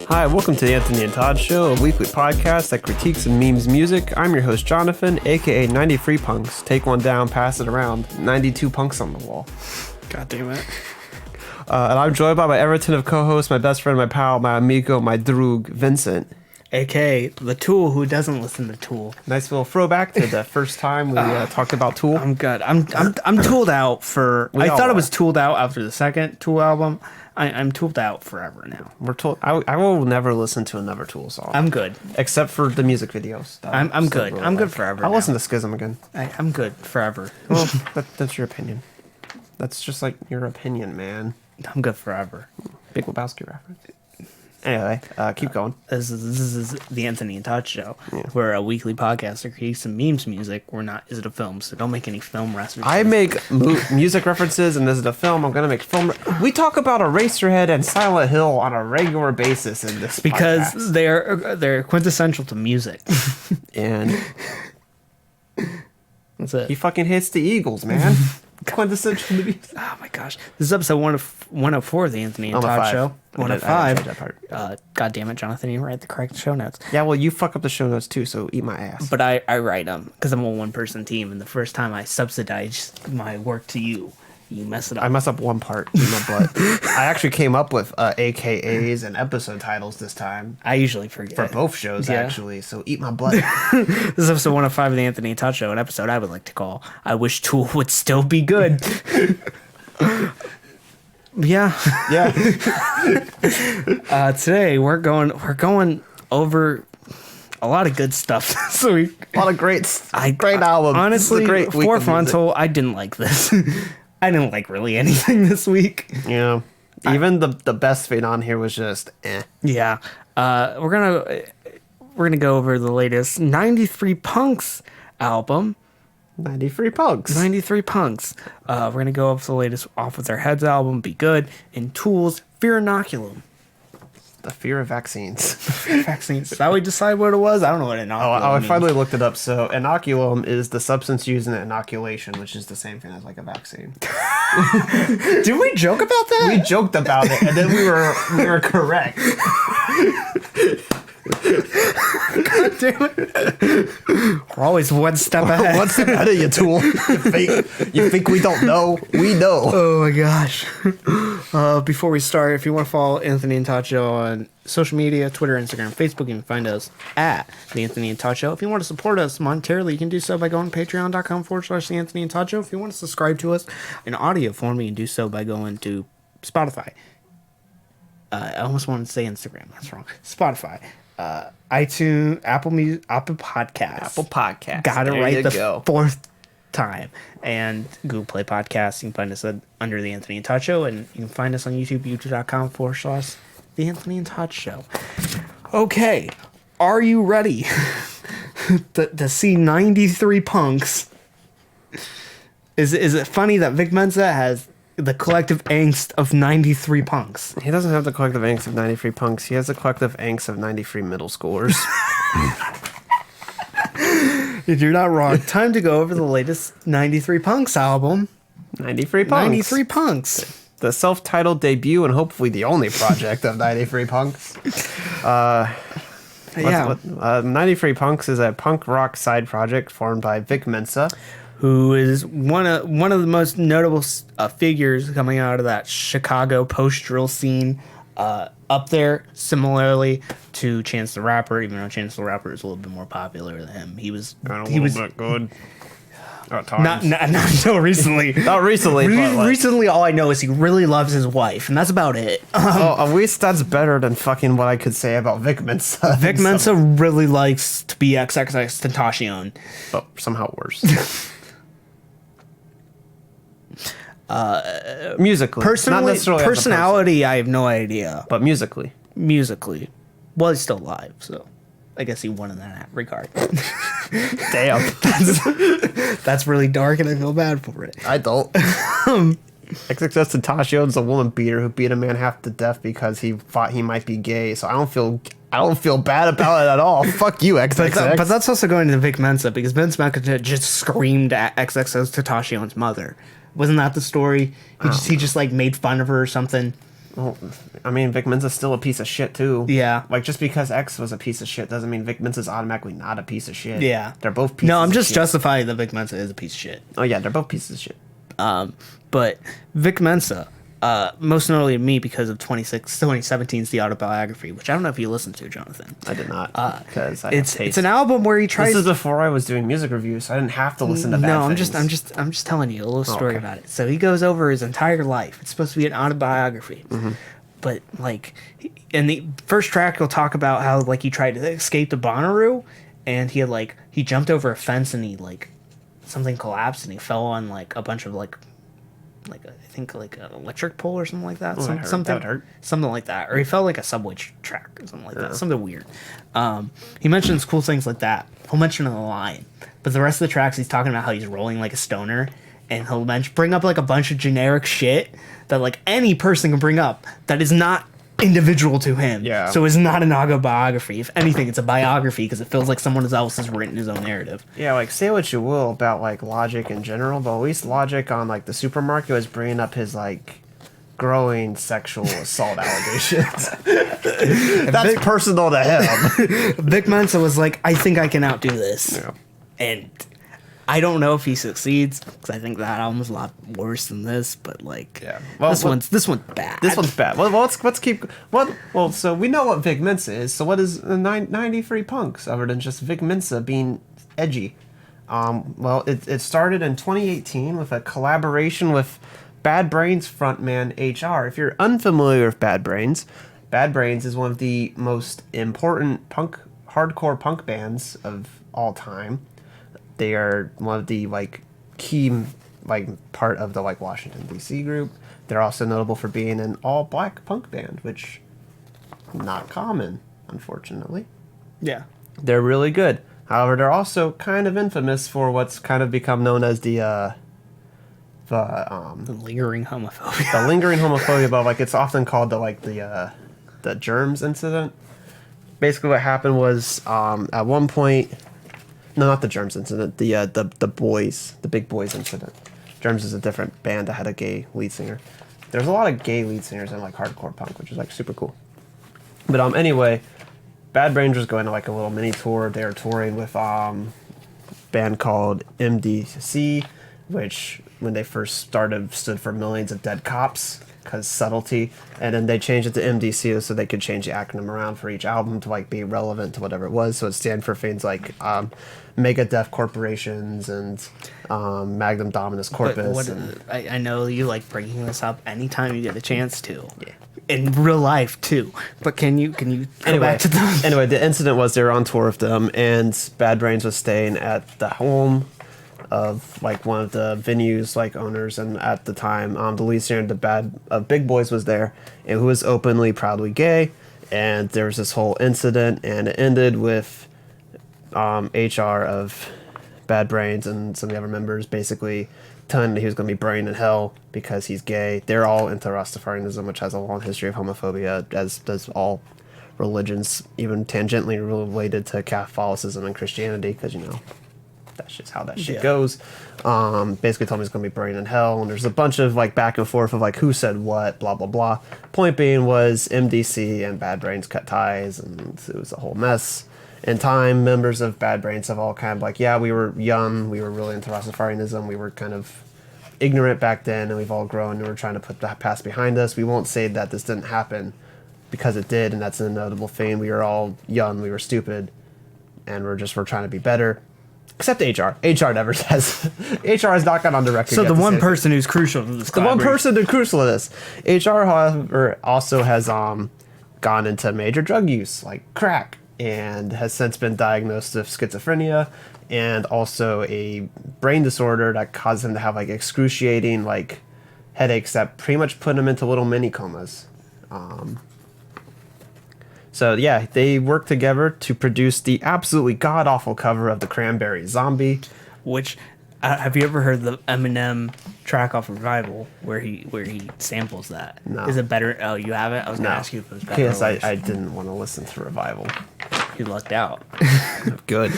Hi, welcome to the Anthony and Todd Show, a weekly podcast that critiques and memes music. I'm your host, Jonathan, aka 93 Punks. Take one down, pass it around. 92 punks on the wall. God damn it. And I'm joined by my Everton of co-host, my best friend, my pal, my amigo, my droog, Vincent. AKA the Tool who doesn't listen to Tool. Nice little throwback to the first time we talked about Tool. I'm good. I'm tooled out for... I thought I was tooled out after the second Tool album. I'm tooled out forever now. We're told I will never listen to another Tool song. I'm good. Except for the music videos. I'm good. I'm good forever. I'll listen to Schism again. I'm good forever. Well, that's your opinion. That's just like your opinion, man. I'm good forever. Big Lebowski reference. Anyway, keep going. This is the Anthony and Todd Show. Yeah. We're a weekly podcast that creates some memes music. We're not Is It a Film, so don't make any film references. I make music references, and Is It a Film? I'm going to make film... We talk about Eraserhead and Silent Hill on a regular basis in this because podcast. they're quintessential to music. And... That's it. He fucking hits the Eagles, man. Quintessential to music. Oh my gosh. This is episode 104 of the Anthony and Todd Show. 105. God damn it, Jonathan, you write the correct show notes. Yeah, well, you fuck up the show notes too, so eat my ass. But I write them because I'm a one-person team, and the first time I subsidize my work to you, you mess it up. I mess up one part in my butt. I actually came up with AKAs and episode titles this time. I usually forget. For both shows, actually, so eat my butt. This is episode 105 of the Anthony and Todd Show, an episode I would like to call I Wish Tool Would Still Be Good. Yeah. Today we're going over a lot of good stuff this week. A lot of great albums. Honestly, for Frontal, I didn't like this. I didn't like really anything this week. Yeah. Even the best thing on here was just eh. Yeah. We're gonna go over the latest 93 Punks album. 93 Punks. 93 Punks. We're gonna go over the latest Off With Their Heads album, Be Good, and Tool's Fear Inoculum. The fear of vaccines. Vaccines. Is that how we decide what it was? I don't know what inoculum means. I finally looked it up. So inoculum is the substance used in inoculation, which is the same thing as like a vaccine. Did we joke about that? We joked about it, and then we were correct. God damn it. We're always one step ahead. One step ahead of you, Tool. You think we don't know? We know. Oh my gosh. Before we start, if you want to follow Anthony and Todd Show on social media, Twitter, Instagram, Facebook, you can find us at The Anthony and Todd Show. If you want to support us monetarily, you can do so by going to patreon.com/The Anthony and Todd Show. If you want to subscribe to us in audio form, you can do so by going to Spotify. I almost wanted to say Instagram. That's wrong. Spotify. iTunes, Apple Podcast. Got it right the fourth time. And Google Play Podcasts. You can find us under The Anthony and Todd Show. And you can find us on YouTube, youtube.com/The Anthony and Todd Show. Okay. Are you ready to see 93 Punks? Is it funny that Vic Mensa has the collective angst of 93 punks? He doesn't have the collective angst of 93 punks. He has the collective angst of 93 middle schoolers. You're not wrong. Time to go over the latest 93 Punks album. 93 Punks. 93 Punks. The self-titled debut and hopefully the only project of 93 Punks. 93 Punks is a punk rock side project formed by Vic Mensa, who is one of the most notable figures coming out of that Chicago post-drill scene, up there similarly to Chance the Rapper, even though Chance the Rapper is a little bit more popular than him. He was good. Not until recently. Not recently. Recently, all I know is he really loves his wife, and that's about it. At least that's better than fucking what I could say about Vic Mensa. Vic Mensa really likes to be XXXTentacion. But somehow worse. Musically. Personality, I have no idea. But musically. Well, he's still alive, so I guess he won in that regard. Damn. That's really dark, and I feel bad for it. I don't. XXXTentacion's a woman beater who beat a man half to death because he thought he might be gay, so I don't feel bad about it at all. Fuck you, XXX. But that's also going to Vic Mensa, because Vince Mensa just screamed at XXXTentacion's mother. Wasn't that the story? He just like made fun of her or something. Well, I mean, Vic Mensa's still a piece of shit too. Yeah. Like, just because X was a piece of shit doesn't mean Vic Mensa's automatically not a piece of shit. Yeah. They're both pieces No, I'm of just shit. justifying that Vic Mensa is a piece of shit. Oh yeah, they're both pieces of shit. But Vic Mensa, most notably to me because of 2017's The Autobiography, which I don't know if you listened to, Jonathan. I did not, because It's an album where he tries. This is before I was doing music reviews, so I didn't have to listen to bad No, things. I'm just telling you a little story okay. about it. So he goes over his entire life. It's supposed to be an autobiography, but like, in the first track, he'll talk about how like he tried to escape to Bonnaroo, and he jumped over a fence and something collapsed and he fell on like a bunch of like I think like an electric pole or something like that. that would hurt. Something like that, or he fell like a subway track or something like that. Something weird. He mentions cool things like that. He'll mention in the line, but the rest of the tracks he's talking about how he's rolling like a stoner, and he'll bring up like a bunch of generic shit that like any person can bring up that is not individual to him. Yeah. So it's not an autobiography. If anything, it's a biography because it feels like someone else has written his own narrative. Yeah, like, say what you will about like Logic in general, but at least Logic on like the supermarket was bringing up his like growing sexual assault allegations. That's personal to him. Vic Mensa was like, I think I can outdo this. Yeah. And I don't know if he succeeds because I think that album's a lot worse than this. But like, Yeah. Well, this one's bad. This one's bad. Well, let's keep. Well, so we know what Vic Mensa is. So what is 93 Punks other than just Vic Mensa being edgy? Well, it started in 2018 with a collaboration with Bad Brains frontman HR. If you're unfamiliar with Bad Brains is one of the most important hardcore punk bands of all time. They are one of the like key part of the like Washington D.C. group. They're also notable for being an all-black punk band, which not common, unfortunately. Yeah. They're really good. However, they're also kind of infamous for what's kind of become known as the lingering homophobia. the lingering homophobia, but like it's often called the germs incident. Basically, what happened was at one point. No, not the Germs incident. The Big Boys incident. Germs is a different band that had a gay lead singer. There's a lot of gay lead singers in like hardcore punk, which is like super cool. But anyway, Bad Brains was going to like a little mini tour. They were touring with band called MDC, which when they first started stood for Millions of Dead Cops, because subtlety, and then they changed it to MDC so they could change the acronym around for each album to like be relevant to whatever it was. So it stand for things like Mega Death Corporations and Magnum Dominus Corpus. I know you like bringing this up anytime you get a chance to. Yeah. In real life too, but can you go back to them? Anyway, the incident was they were on tour with them, and Bad Brains was staying at the home of like one of the venues like owners, and at the time the lead singer of Big Boys was there, and who was openly proudly gay, and there was this whole incident, and it ended with HR of Bad Brains and some of the other members basically telling him that he was going to be burned in hell because he's gay. They're all into Rastafarianism, which has a long history of homophobia, as does all religions, even tangentially related to Catholicism and Christianity, because that's just how that shit goes. Basically told me he's going to be burned in hell, and there's a bunch of like back and forth of like who said what, blah blah blah. Point being was MDC and Bad Brains cut ties, and it was a whole mess. In time, members of Bad Brains have all kind of like, yeah, we were young, we were really into Rastafarianism, we were kind of ignorant back then, and we've all grown, and we're trying to put that past behind us. We won't say that this didn't happen, because it did, and that's an notable thing. We were all young, we were stupid, and we're trying to be better. Except HR. HR never says. HR has not gone on the record. So the one person who's crucial to this. The one person who's crucial to this. HR, however, also has gone into major drug use, like crack, and has since been diagnosed with schizophrenia and also a brain disorder that caused him to have like excruciating like headaches that pretty much put him into little mini comas. So yeah, they worked together to produce the absolutely god-awful cover of the Cranberries Zombie. Which, have you ever heard the Eminem track off Revival where he samples that? No. Is it better? Oh, you haven't? I was going to ask you if it was better. Because I didn't want to listen to Revival. You lucked out. Good.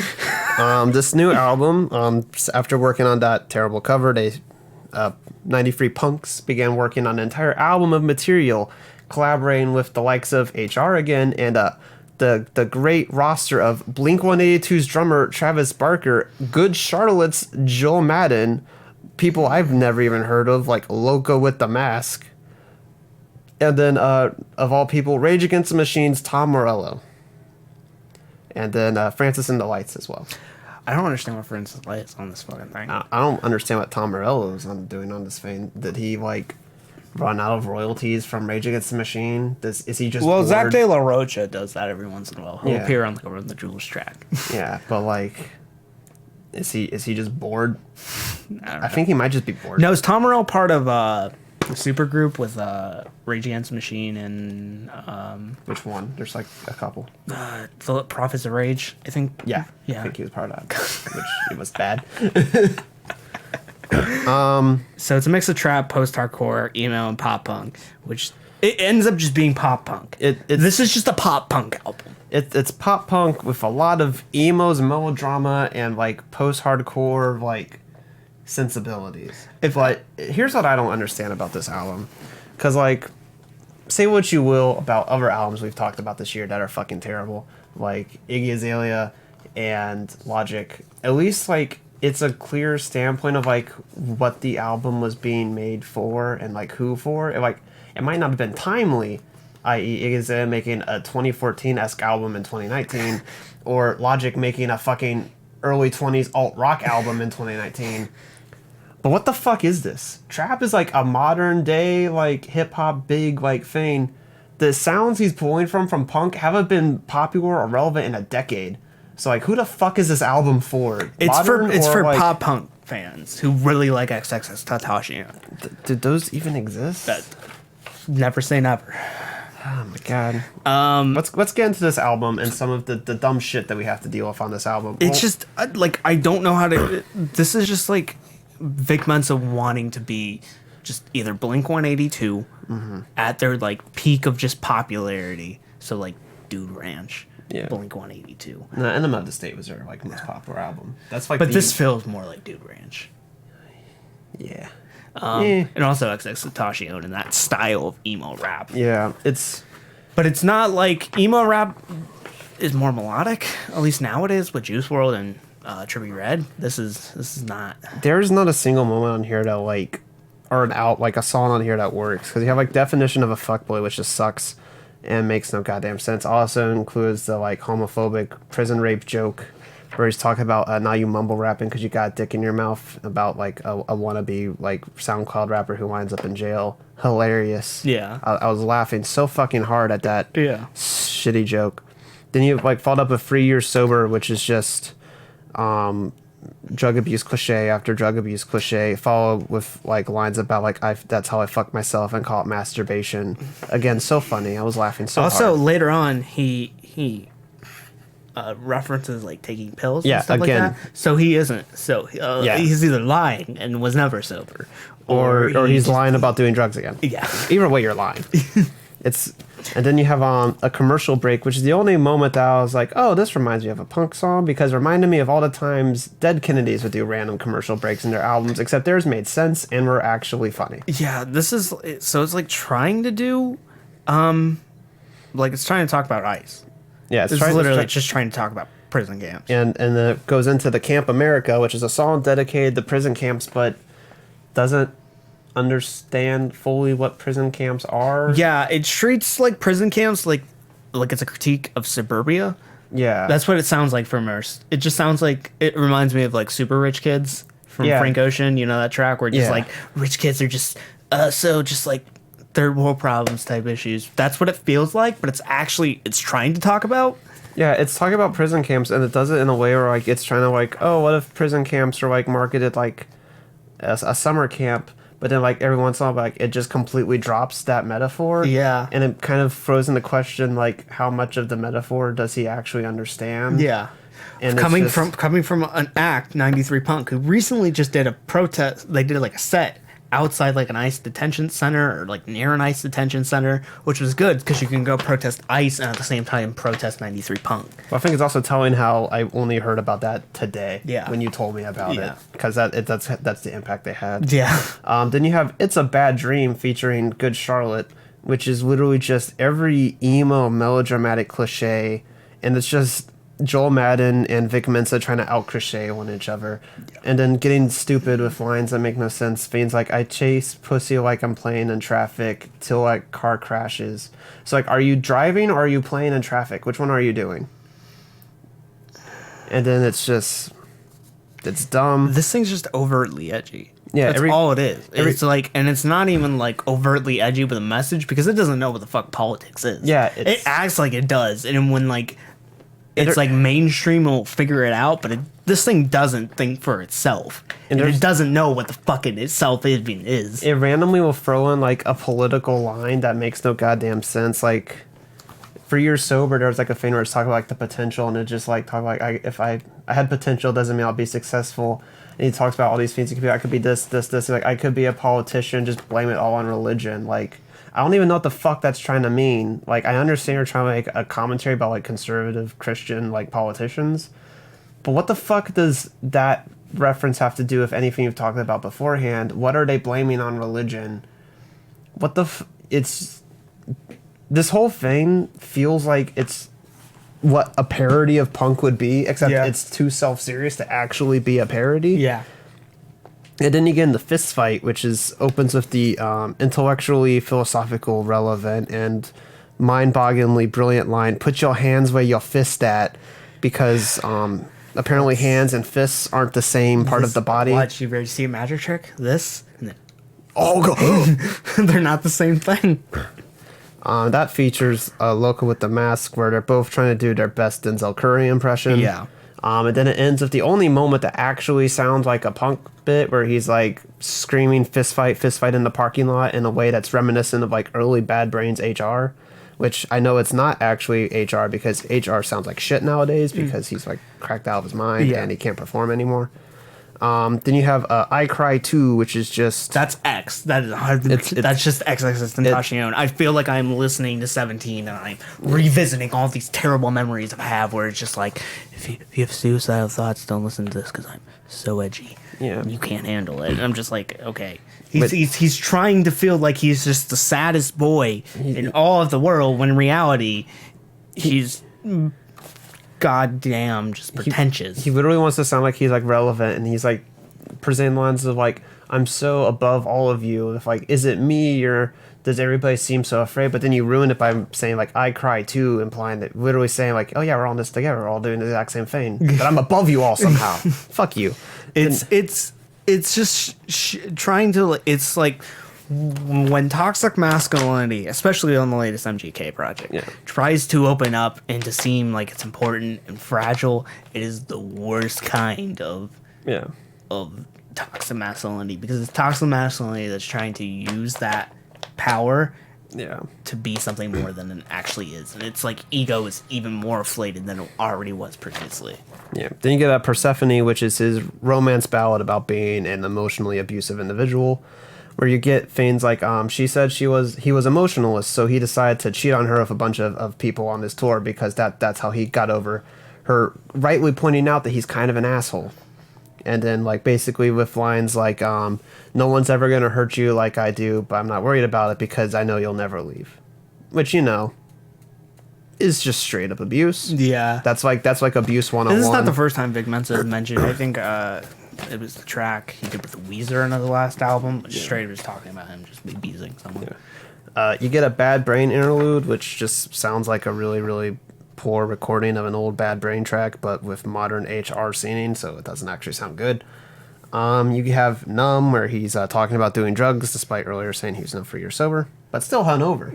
This new album, after working on that terrible cover, 93 Punks began working on an entire album of material collaborating with the likes of HR again, and the great roster of Blink-182's drummer Travis Barker, Good Charlotte's Joel Madden, people I've never even heard of, like Loco with the Mask, and then of all people, Rage Against the Machine's Tom Morello, and then Francis and the Lights as well. I don't understand what Francis Lights on this fucking thing. I don't understand what Tom Morello is doing on this thing. Did he like run out of royalties from Rage Against the Machine? Is he just bored? Zach De La Rocha does that every once in a while. He'll appear on like Run the Jewels track. Yeah, but like, is he just bored? I think he might just be bored. No, is Tom Morello part of the super group with Rage Against the Machine and Which one? There's like a couple. Philip Prophets of Rage, I think. Yeah. Yeah. I think he was part of that, which it was bad. So it's a mix of trap, post-hardcore, emo, and pop punk, which it ends up just being pop punk. This is just a pop punk album. It's pop punk with a lot of emos, melodrama, and like post-hardcore like sensibilities. But here's what I don't understand about this album, because like, say what you will about other albums we've talked about this year that are fucking terrible, like Iggy Azalea and Logic. At least like it's a clear standpoint of like what the album was being made for and like who for. And like it might not have been timely, i.e. Iggy Azalea making a 2014-esque album in 2019, or Logic making a fucking early 20s alt rock album in 2019. But what the fuck is this? Trap is like a modern day like hip hop big like thing. The sounds he's pulling from punk haven't been popular or relevant in a decade. So like, who the fuck is this album for? It's for like, pop punk fans who really like XXXTentacion. Did those even exist? Never say never. Oh my god. Let's get into this album and some of the dumb shit that we have to deal with on this album. It's just like I don't know how to. This is just like Vic Mensa wanting to be just either Blink-182 at their like peak of just popularity. So like Dude Ranch, Blink-182. No, Enema of the State was their like most popular album. That's like, but this feels more like Dude Ranch. Yeah. And also XXXTentacion and that style of emo rap. Yeah, but it's not like emo rap is more melodic. At least now it is with Juice WRLD and Trippie Redd. This is not. There's not a single moment on here that like, or like a song on here that works, because you have like Definition of a Fuckboy, which just sucks and makes no goddamn sense. Also includes the like homophobic prison rape joke where he's talking about now you mumble rapping because you got a dick in your mouth, about like a wannabe like SoundCloud rapper who winds up in jail. Hilarious. Yeah. I was laughing so fucking hard at that shitty joke. Then you like followed up with 3 Years Sober, which is just drug abuse cliche after drug abuse cliche, followed with like lines about like that's how I fuck myself and call it masturbation. Again, so funny. I was laughing so hard. Also later on he references like taking pills and stuff again, like that. So he isn't. So he's either lying and was never sober, or he's lying about doing drugs again. Yeah. Either way, you're lying. And then you have a commercial break, which is the only moment that I was like, oh, this reminds me of a punk song, because it reminded me of all the times Dead Kennedys would do random commercial breaks in their albums, except theirs made sense and were actually funny. Yeah, this is, so it's like trying to do, like it's trying to talk about ICE. Yeah, it's literally just trying to talk about prison camps. And it goes into the Camp America, which is a song dedicated to prison camps, but doesn't understand fully what prison camps are. Yeah, it treats like prison camps like it's a critique of suburbia. Yeah, that's what it sounds like from us. It just sounds like, it reminds me of like Super Rich Kids from Frank Ocean. You know that track where just like rich kids are just just like third world problems type issues. That's what it feels like, but it's trying to talk about. Yeah, it's talking about prison camps, and it does it in a way where like it's trying to like, oh, what if prison camps are like marketed like a summer camp? But then, like, every once in a while, like, it just completely drops that metaphor. Yeah. And it kind of throws into question, like, how much of the metaphor does he actually understand? Yeah. And coming from an act, 93 Punk, who recently just did a protest. They did, like, a set outside, like, an ICE detention center, or, like, near an ICE detention center, which was good, because you can go protest ICE and at the same time protest 93 Punk. Well, I think it's also telling how I only heard about that today. Yeah. When you told me about it. Because that's the impact they had. Yeah. Then you have It's a Bad Dream featuring Good Charlotte, which is literally just every emo melodramatic cliche, and it's just Joel Madden and Vic Mensa trying to out cliche one each other, and then getting stupid with lines that make no sense. Things like, I chase pussy like I'm playing in traffic till like car crashes. So like, are you driving or are you playing in traffic? Which one are you doing? And then it's dumb. This thing's just overtly edgy. Yeah, that's all it is. It's like, and it's not even like overtly edgy with a message because it doesn't know what the fuck politics is. Yeah, it acts like it does, and when like it's like mainstream will figure it out, but this thing doesn't think for itself, and it doesn't know what the fuck it itself is. It randomly will throw in like a political line that makes no goddamn sense. Like, for Years Sober, there was like a thing where it's talking about like the potential, and it just like talk like, if I had potential doesn't mean I'll be successful. And he talks about all these things. It could be, I could be this. Like, I could be a politician. Just blame it all on religion. Like, I don't even know what the fuck that's trying to mean. Like, I understand you're trying to make a commentary about like conservative Christian like politicians, but what the fuck does that reference have to do with anything you've talked about beforehand? What are they blaming on religion? What the it's this whole thing feels like it's what a parody of punk would be, except it's too self-serious to actually be a parody. Yeah. And then you get in the fist fight, which opens with the intellectually philosophical, relevant, and mind-bogglingly brilliant line, "Put your hands where your fist at," because apparently hands and fists aren't the same part of the body. Watch, you ready to see a magic trick? This and then God. they're not the same thing. That features Loco with the mask, where they're both trying to do their best Denzel Curry impression. Yeah. And then it ends with the only moment that actually sounds like a punk bit, where he's like screaming fist fight in the parking lot in a way that's reminiscent of like early Bad Brains HR, which I know it's not actually HR because HR sounds like shit nowadays because he's like cracked out of his mind and he can't perform anymore. Then you have I Cry Too, which is just... That's X. That's just XXXTentacion. I feel like I'm listening to 17 and I'm revisiting all these terrible memories I have where it's just like, if you have suicidal thoughts, don't listen to this because I'm so edgy. Yeah. You can't handle it. And I'm just like, okay. He's trying to feel like he's just the saddest boy in all of the world when in reality, he's... goddamn just pretentious. He literally wants to sound like he's like relevant, and he's like presenting lines of like, I'm so above all of you. If like, is it me or does everybody seem so afraid? But then you ruin it by saying like, I cry too, implying that literally saying like, oh yeah, we're all in this together, we're all doing the exact same thing, but I'm above you all somehow. Fuck you. It's just trying to, it's like when toxic masculinity, especially on the latest MGK project, tries to open up and to seem like it's important and fragile, it is the worst kind of toxic masculinity, because it's toxic masculinity that's trying to use that power to be something more than it actually is, and it's like ego is even more inflated than it already was previously. Then you get Persephone, which is his romance ballad about being an emotionally abusive individual, where you get things like she said he was emotionalist, so he decided to cheat on her with a bunch of people on this tour because that's how he got over her, rightly pointing out that he's kind of an asshole. And then like basically with lines like no one's ever gonna hurt you like I do, but I'm not worried about it because I know you'll never leave, which is just straight up abuse. That's like abuse 101. This is not the first time Vic Mensa has mentioned. I think it was the track he did with Weezer on the last album. Straight was talking about him just abusing someone. You get a Bad Brain interlude, which just sounds like a really, really poor recording of an old Bad Brain track, but with modern HR singing, so it doesn't actually sound good. You have Numb, where he's talking about doing drugs, despite earlier saying he was no 3 years sober, but still hungover.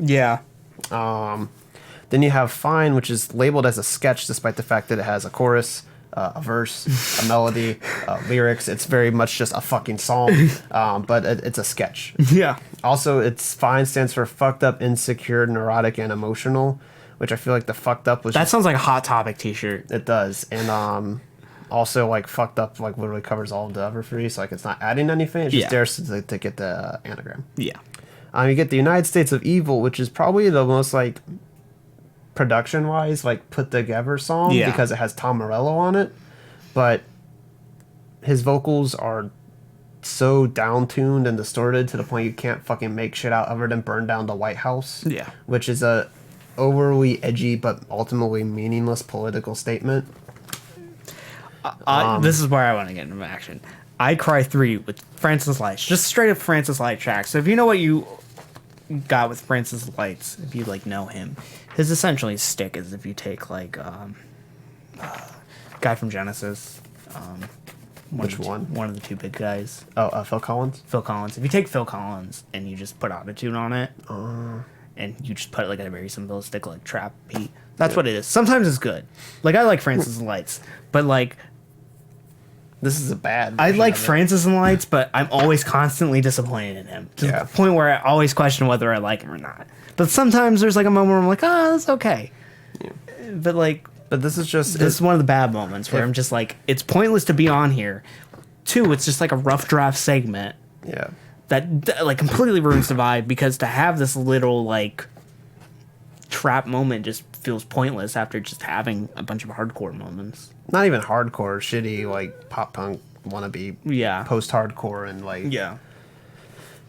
Then you have Fine, which is labeled as a sketch, despite the fact that it has a chorus, a verse, a melody, lyrics. It's very much just a fucking song, but it's a sketch. Also, it's Fine stands for fucked up, insecure, neurotic, and emotional, which I feel like the fucked up was... That sounds like a Hot Topic t-shirt. It does. And also, like, fucked up, like, literally covers all of the other three, so, like, it's not adding anything. It's just there to get the anagram. You get the United States of Evil, which is probably the most, like, production-wise, like, put-together song, because it has Tom Morello on it. But his vocals are so down-tuned and distorted to the point you can't fucking make shit out other than burn down the White House. Yeah. Which is a overly edgy but ultimately meaningless political statement. This is where I want to get into action. I Cry 3 with Francis Lights. Just straight up Francis Light tracks. So if you know what you got with Francis Lights, if you like know him, his essentially stick is if you take like guy from Genesis. Which one? One of the two big guys. Oh, Phil Collins? Phil Collins. If you take Phil Collins and you just put autotune on it, and you just put like a very simplistic like trap beat, that's what it is. Sometimes it's good. Like I like Francis Lights, but like this is a bad. I like of it. Francis and Lights, but I'm always constantly disappointed in him to the point where I always question whether I like him or not. But sometimes there's like a moment where I'm like, oh, that's okay. Yeah. But this is just this is one of the bad moments where I'm just like, it's pointless to be on here. 2, it's just like a rough draft segment. Yeah. That like completely ruins the vibe, because to have this little like trap moment just feels pointless after just having a bunch of hardcore moments. Not even hardcore, shitty like pop punk wannabe. Yeah. Post hardcore and like. Yeah.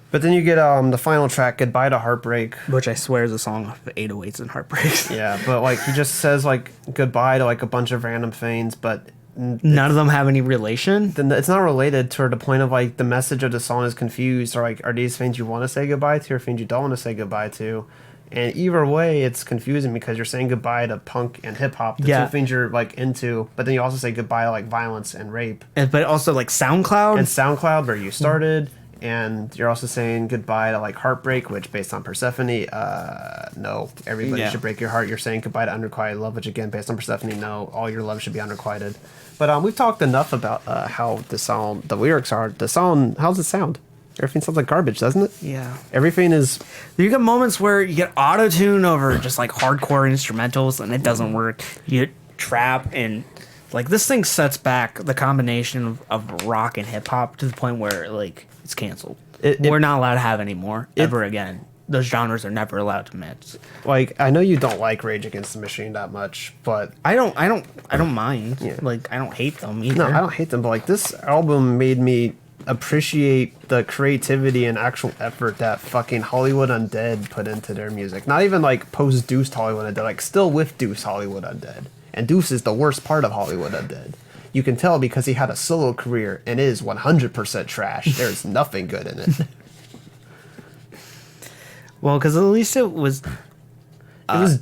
But then you get the final track, Goodbye to Heartbreak. Which I swear is a song of 808s and Heartbreaks. Yeah, but like he just says like goodbye to like a bunch of random things, but none of them have any relation. then it's not related to the point of like the message of the song is confused, or like are these things you want to say goodbye to or things you don't want to say goodbye to? And either way, it's confusing because you're saying goodbye to punk and hip hop, the two things you're like into, but then you also say goodbye to like violence and rape. But also like SoundCloud. And SoundCloud, where you started. And you're also saying goodbye to like heartbreak, which based on Persephone, no, everybody should break your heart. You're saying goodbye to unrequited love, which again based on Persephone, no, all your love should be unrequited. But we've talked enough about how the lyrics are. The song, how's it sound? Everything sounds like garbage, doesn't it? Yeah. Everything is. You get moments where you get auto-tune over just like hardcore instrumentals and it doesn't work. You get trap and like this thing sets back the combination of rock and hip hop to the point where like it's canceled. We're not allowed to have any more ever again. Those genres are never allowed to mix. Like I know you don't like Rage Against the Machine that much, but I don't mind. Yeah. Like I don't hate them either. No, I don't hate them, but like this album made me appreciate the creativity and actual effort that fucking Hollywood Undead put into their music. Not even like post Deuce Hollywood Undead, like still with Deuce Hollywood Undead. And Deuce is the worst part of Hollywood Undead. You can tell because he had a solo career and is 100% trash. There's nothing good in it. Well, because at least it was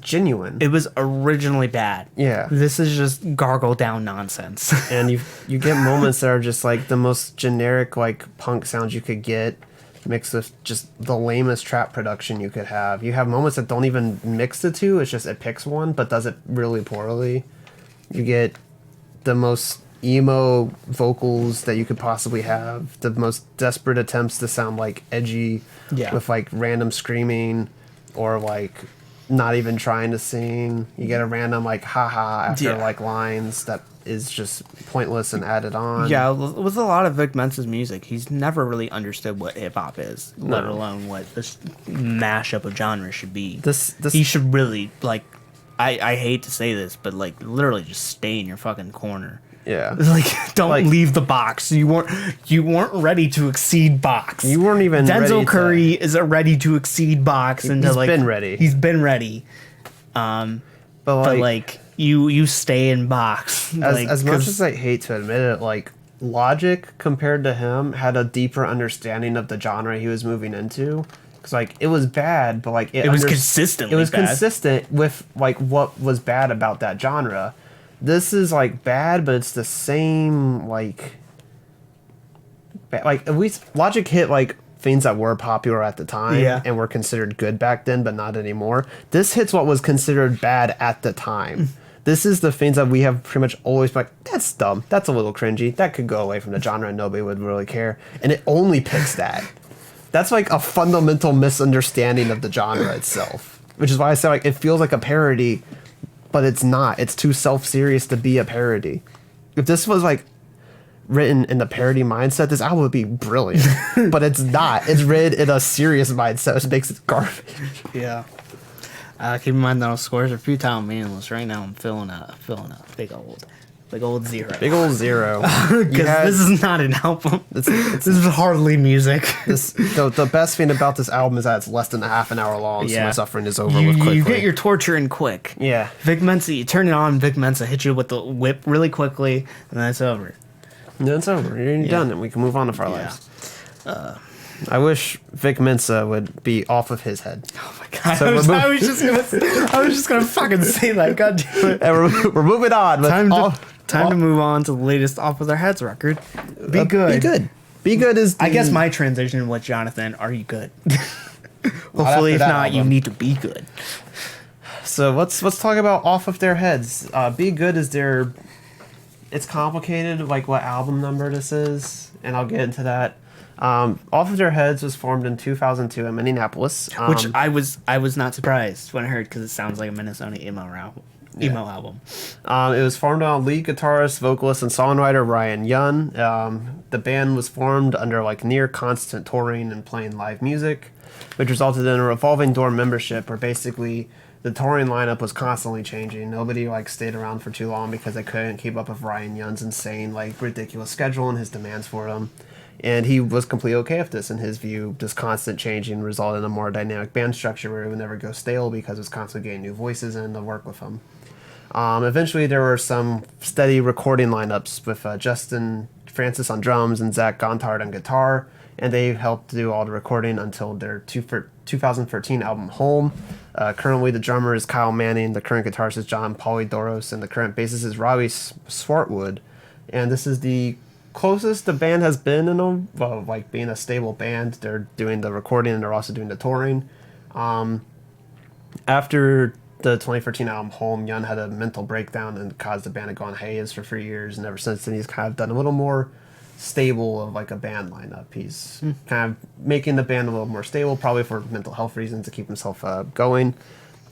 genuine. It was originally bad. Yeah. This is just gargle down nonsense. And you get moments that are just like the most generic like punk sounds you could get, mixed with just the lamest trap production you could have. You have moments that don't even mix the two. It's just it picks one but does it really poorly. You get the most emo vocals that you could possibly have, the most desperate attempts to sound like edgy with like random screaming or like not even trying to sing. You get a random like haha after like lines that is just pointless and added on. Yeah, with a lot of Vic Mensa's music, he's never really understood what hip hop is, let alone what this mashup of genres should be. This he should really like. I hate to say this, but like literally just stay in your fucking corner. Yeah. Like don't leave the box. You weren't ready to exceed box. You weren't even Denzel Curry is ready to exceed box and he's been ready. He's been ready. But like you stay in box. As much as I hate to admit it, like Logic compared to him had a deeper understanding of the genre he was moving into. Cause like it was bad, but like it was consistently it was bad. consistent with like what was bad about that genre. This is like bad, but it's the same like at least Logic hit like things that were popular at the time and were considered good back then, but not anymore. This hits what was considered bad at the time. This is the things that we have pretty much always been like, that's dumb, that's a little cringy, that could go away from the genre and nobody would really care. And it only picks that. That's like a fundamental misunderstanding of the genre itself. Which is why I say like it feels like a parody, but it's not. It's too self-serious to be a parody. If this was like written in the parody mindset, this album would be brilliant. But it's not. It's written in a serious mindset, which makes it garbage. Yeah. Keep in mind that our scores are futile and meaningless. Right now I'm filling a big old Big old zero. Big old zero. Because this is not an album. This is hardly music. The best thing about this album is that it's less than a half an hour long, so my suffering is over with quickly. You get your torture in quick. Yeah. Vic Mensa, you turn it on, Vic Mensa hits you with the whip really quickly, and then it's over. And then it's over. You're done, and we can move on with our lives. I wish Vic Mensa would be off of his head. Oh my god! So I was just gonna fucking say that. God damn it! And we're moving on. Time to move on to the latest Off of Their Heads record. Be good. Be good. Be good is. I guess my transition with Jonathan. Are you good? Hopefully, if not, you need to be good. So let's talk about Off of Their Heads. Be Good is their. It's complicated, like what album number this is, and I'll get into that. Off of Their Heads was formed in 2002 in Minneapolis, which I was not surprised when I heard, because it sounds like a Minnesota emo album. It was formed on lead guitarist, vocalist, and songwriter Ryan Yun. The band was formed under like near constant touring and playing live music, which resulted in a revolving door membership, where basically the touring lineup was constantly changing. Nobody like stayed around for too long because they couldn't keep up with Ryan Yun's insane, like ridiculous schedule and his demands for them. And he was completely okay with this. In his view, this constant changing resulted in a more dynamic band structure where it would never go stale because it was constantly getting new voices in to work with him. Eventually, there were some steady recording lineups with Justin Francis on drums and Zach Gontard on guitar, and they helped do all the recording until their 2013 album Home. Currently, the drummer is Kyle Manning, the current guitarist is John Polydoros, and the current bassist is Robbie Swartwood. And this is the closest the band has been in like being a stable band. They're doing the recording and they're also doing the touring. After the 2013 album Home, Yun had a mental breakdown and caused the band to go on hiatus for 3 years, and ever since then he's kind of done a little more stable of like a band lineup. He's kind of making the band a little more stable, probably for mental health reasons, to keep himself going.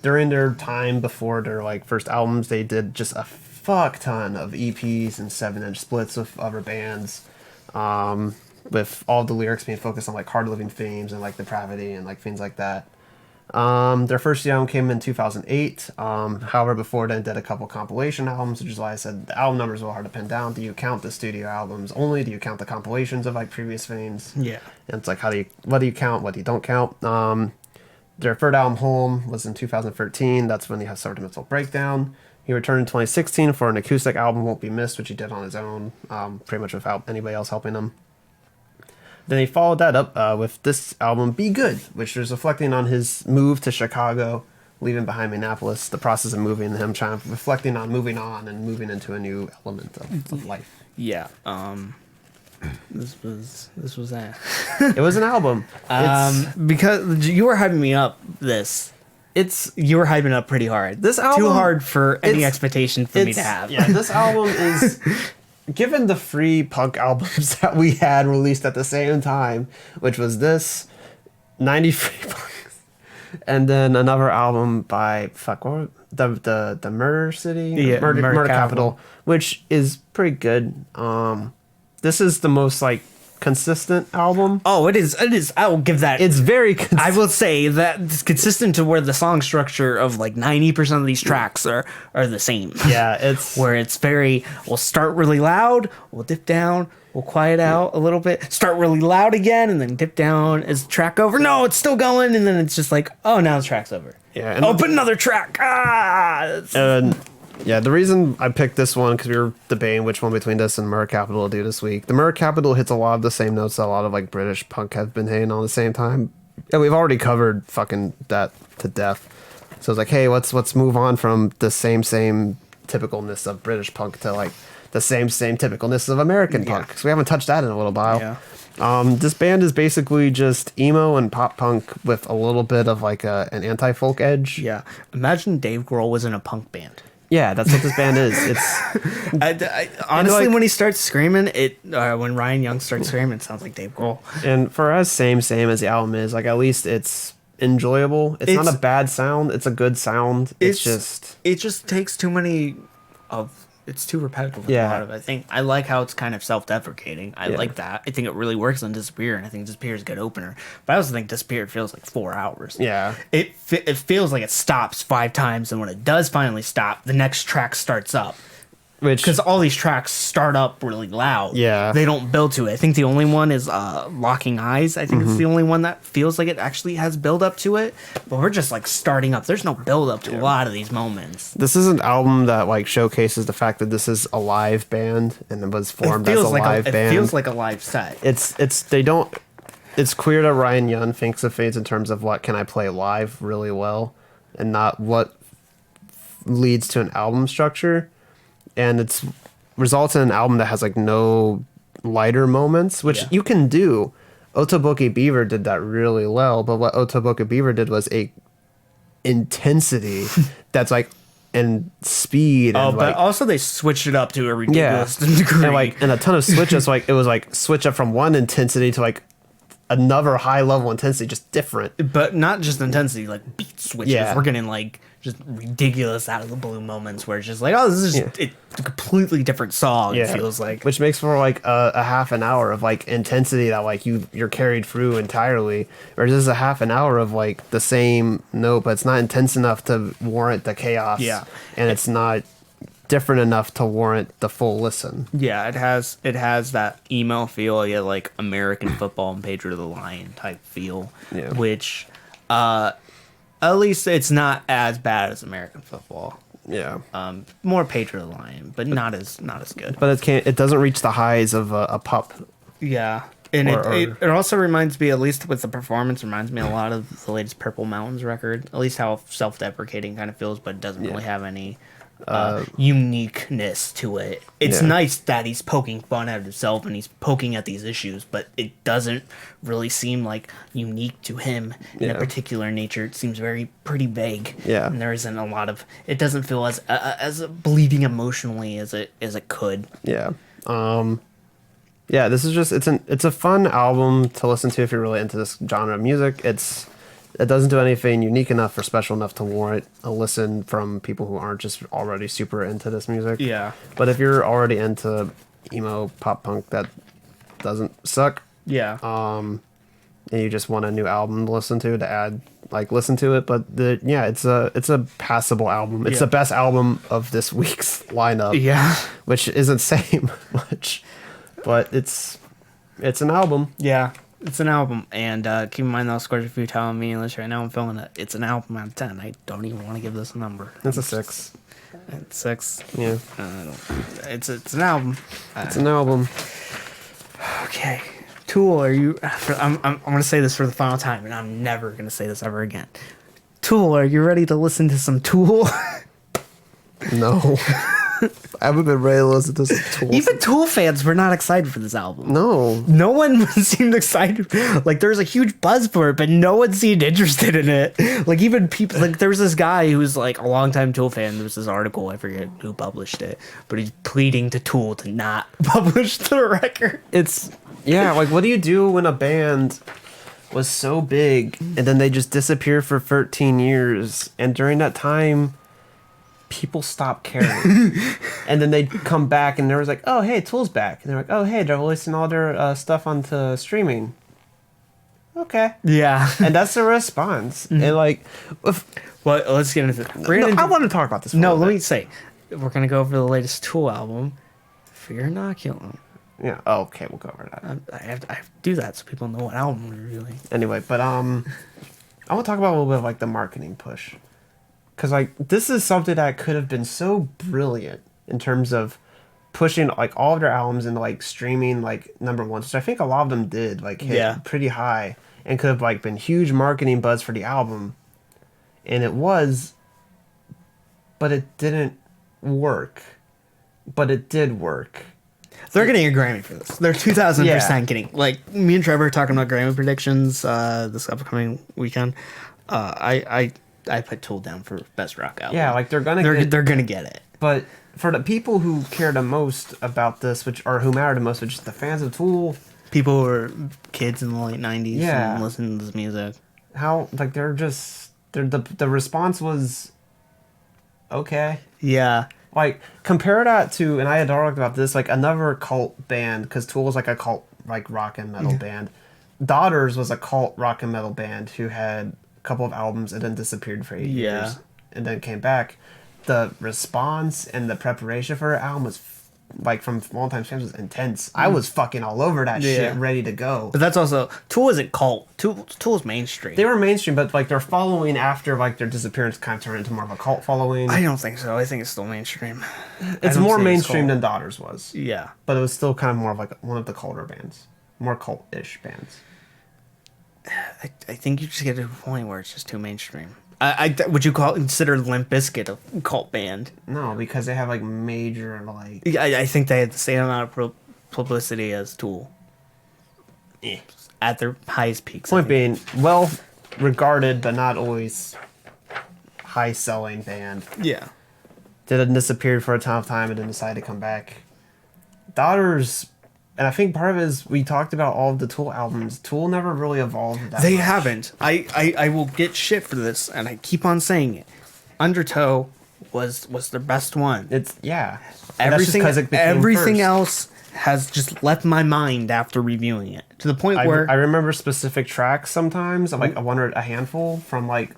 During their time before their like first albums, they did just a fuck ton of EPs and 7-inch splits with other bands, with all the lyrics being focused on like hard living themes and like depravity and like things like that. Their first album came in 2008. However, before then did a couple compilation albums, which is why I said the album numbers were hard to pin down. Do you count the studio albums only? Do you count the compilations of like previous things? Yeah. And it's like, what do you count? What do you don't count? Their third album Home was in 2013. That's when he had suffered a mental breakdown. He returned in 2016 for an acoustic album, Won't Be Missed, which he did on his own, pretty much without anybody else helping him. Then he followed that up with this album, Be Good, which was reflecting on his move to Chicago, leaving behind Minneapolis, the process of moving, him reflecting on moving on and moving into a new element of life. Yeah. This was that. It was an album. Because you were hyping me up you were hyping up pretty hard. This album, too hard for any expectation for me to have. Yeah, this album is, given the free punk albums that we had released at the same time, which was this, 90 free punks, and then another album by the Murder City, Murder Capital, which is pretty good. This is the most like consistent album. Oh, it is. I will give that. It's very consistent. I will say that it's consistent to where the song structure of like 90% of these tracks are the same. Yeah, it's where it's very, we'll start really loud, we'll dip down, we'll quiet out a little bit, start really loud again, and then dip down as the track over. No, it's still going, and then it's just like, oh, now the track's over. Yeah. And put another track. Yeah, the reason I picked this one, because we were debating which one between this and Murder Capital to do this week. The Murder Capital hits a lot of the same notes that a lot of like British punk have been hitting on the same time. And we've already covered fucking that to death. So it's like, hey, let's move on from the same typicalness of British punk to like the same typicalness of American punk. Because we haven't touched that in a little while. Yeah. This band is basically just emo and pop punk with a little bit of like an anti-folk edge. Yeah. Imagine Dave Grohl was in a punk band. Yeah, that's what this band is. It's honestly, when he starts screaming, when Ryan Young starts screaming, it sounds like Dave Grohl. And for as same as the album is, like at least it's enjoyable. It's not a bad sound. It's a good sound. It just takes too many it's too repetitive with a lot of it. I think I like how it's kind of self-deprecating. I like that. I think it really works on Disappear, and I think Disappear is a good opener. But I also think Disappear feels like 4 hours. Yeah. It feels like it stops 5 times, and when it does finally stop, the next track starts up. because all these tracks start up really loud. Yeah. They don't build to it. I think the only one is Locking Eyes. I think it's the only one that feels like it actually has build up to it. But we're just like starting up. There's no build up to a lot of these moments. This is an album that like showcases the fact that this is a live band and it was formed as a live band. It feels like a live set. It's clear that Ryan Young thinks of Fades in terms of what can I play live really well and not what leads to an album structure. And it's results in an album that has like no lighter moments, which you can do. Otoboke Beaver did that really well, but what Otoboke Beaver did was a intensity that's like and speed. Oh, and but like, also they switched it up to a ridiculous degree. And a ton of switches. Like it was like switch up from one intensity to like another high level intensity, just different. But not just intensity, like beat switches. Yeah. We're getting like just ridiculous out of the blue moments where it's just like, oh, this is just a completely different song. It feels like, which makes for like a half an hour of like intensity that like you're carried through entirely. Or this is a half an hour of like the same note, but it's not intense enough to warrant the chaos. Yeah, and it's not different enough to warrant the full listen. Yeah, it has that emo feel, like American football and Pedro the Lion type feel, which at least it's not as bad as American football. Yeah. More Pedro the Lion, but not as good. But it doesn't reach the highs of a pup. Yeah. And it also reminds me, at least with the performance, reminds me a lot of the latest Purple Mountains record. At least how self-deprecating kind of feels, but it doesn't really have any uniqueness to it. It's nice that he's poking fun at himself and he's poking at these issues, but it doesn't really seem like unique to him in a particular nature. It seems pretty vague. Yeah, and there isn't a lot of. It doesn't feel as bleeding emotionally as it could. Yeah. Yeah. This is just it's a fun album to listen to if you're really into this genre of music. It doesn't do anything unique enough or special enough to warrant a listen from people who aren't just already super into this music. Yeah. But if you're already into emo pop punk, that doesn't suck. Yeah. And you just want a new album to listen to listen to it. But it's a passable album. It's the best album of this week's lineup. Yeah. Which isn't saying much, but it's an album. Yeah. It's an album, and keep in mind those scores if you're telling me English right now, I'm feeling it. It's an album out of 10. I don't even want to give this a number. It's a 6. It's 6. Yeah. It's an album. It's an album. Okay. Tool, are you... I'm going to say this for the final time, and I'm never going to say this ever again. Tool, are you ready to listen to some Tool? No. I haven't been ready to listen to some Tool. Even Tool fans were not excited for this album. No one seemed excited. Like, there was a huge buzz for it, but no one seemed interested in it. Like, even people... Like, there was this guy who was, like, a longtime Tool fan. There was this article, I forget who published it, but he's pleading to Tool to not publish the record. It's... Yeah, like, what do you do when a band was so big, and then they just disappear for 13 years, and during that time... people stop caring. And then they'd come back and there was like, oh, hey, Tool's back. And they're like, oh, hey, they're releasing all their stuff onto streaming. Okay. Yeah. And that's the response. And like... Well, let's get into it. I want to talk about this. No, let me say. We're going to go over the latest Tool album, Fear Inoculum. Yeah. Oh, okay, we'll go over that. I have to do that so people know what album we're reviewing. Anyway, but I want to talk about a little bit of like the marketing push. Because, like, this is something that could have been so brilliant in terms of pushing, like, all of their albums into, like, streaming, like, number one. So I think a lot of them did, like, hit pretty high and could have, like, been huge marketing buzz for the album. And it was, but it didn't work. But it did work. They're getting a Grammy for this. They're 2,000% getting... Like, me and Trevor are talking about Grammy predictions this upcoming weekend. I put Tool down for best rock album. Yeah, like they're gonna get it. But for the people who care the most about this, who matter the most, which is the fans of Tool, people who are kids in the late 90s and listening to this music. How like the response was okay. Yeah. Like compare that to, and I had talked about this, like another cult band, because Tool is like a cult like rock and metal band. Daughters was a cult rock and metal band who had couple of albums and then disappeared for 8 years and then came back. the response and the preparation for her album was like from longtime fans was intense. I was fucking all over that shit, ready to go. But that's also Tool isn't cult. Tool's mainstream. They were mainstream, but like their following after like their disappearance kind of turned into more of a cult following. I don't think so. I think it's still mainstream. It's more mainstream than Daughters was. Yeah, but it was still kind of more of like one of the culter bands, more cult-ish bands. I think you just get to a point where it's just too mainstream. Would you consider Limp Bizkit a cult band? No, because they have like major like. I think they had the same amount of publicity as Tool. At their highest peaks. Point being, well regarded but not always high selling band. Yeah. Did it disappeared for a time and then decided to come back. Daughters, and I think part of it is we talked about all of the Tool albums. Tool never really evolved that They much. haven't. I will get shit for this, and I keep on saying it. Undertow was their best one. It's Everything else has just left my mind after reviewing it to the point where I remember specific tracks sometimes. I wondered a handful from like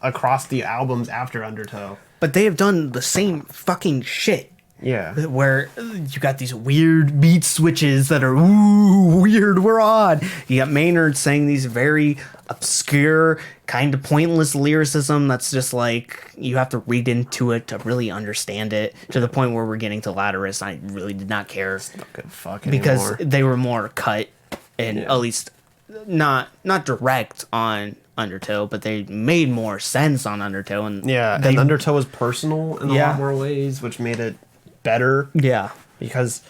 across the albums after Undertow. But they have done the same fucking shit. Yeah. Where you got these weird beat switches that are weird, we're odd. You got Maynard saying these very obscure, kind of pointless lyricism that's just like you have to read into it to really understand it. To the point where we're getting to Latterus, I really did not care because they were more cut and at least not direct on Undertow, but they made more sense on Undertow. And and Undertow was personal in a lot more ways, which made it better. Yeah. Because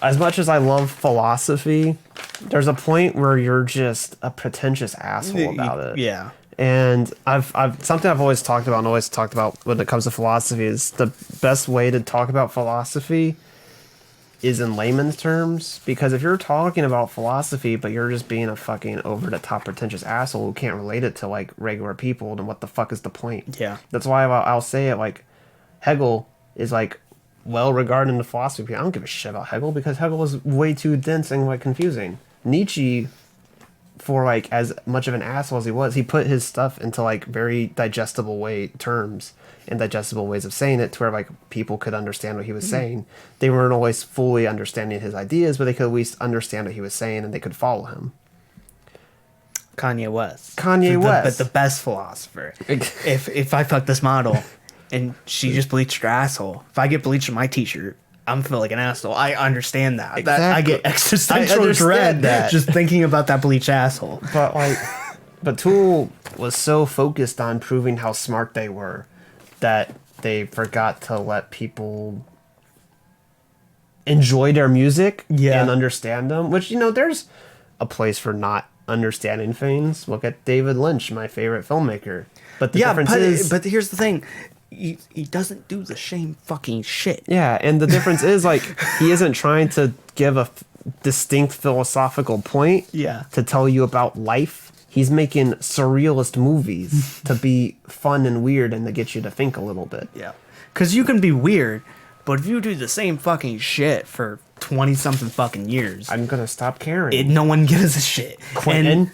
as much as I love philosophy, there's a point where you're just a pretentious asshole about it. Yeah. And I've something I've always talked about and always talked about when it comes to philosophy is the best way to talk about philosophy is in layman's terms. Because if you're talking about philosophy but you're just being a fucking over the top pretentious asshole who can't relate it to like regular people, then what the fuck is the point? Yeah. That's why I'll say it like Hegel is like well regarded in the philosophy. I don't give a shit about Hegel because Hegel was way too dense and like confusing. Nietzsche, for like as much of an asshole as he was, he put his stuff into like very digestible terms and digestible ways of saying it to where like people could understand what he was saying. They weren't always fully understanding his ideas, but they could at least understand what he was saying and they could follow him. Kanye West, but the best philosopher. if I fuck this model and she just bleached her asshole, if I get bleached in my t-shirt, I'm feel like an asshole. I understand that. Exactly. That I get existential dread just thinking about that bleached asshole. But Tool was so focused on proving how smart they were that they forgot to let people enjoy their music and understand them. Which, there's a place for not understanding things. Look at David Lynch, my favorite filmmaker. But the difference is... But here's the thing. He doesn't do the same fucking shit. Yeah, and the difference is, like, he isn't trying to give a distinct philosophical point to tell you about life. He's making surrealist movies to be fun and weird and to get you to think a little bit. Yeah. Because you can be weird, but if you do the same fucking shit for 20-something fucking years... I'm gonna stop caring. No one gives a shit. Quentin?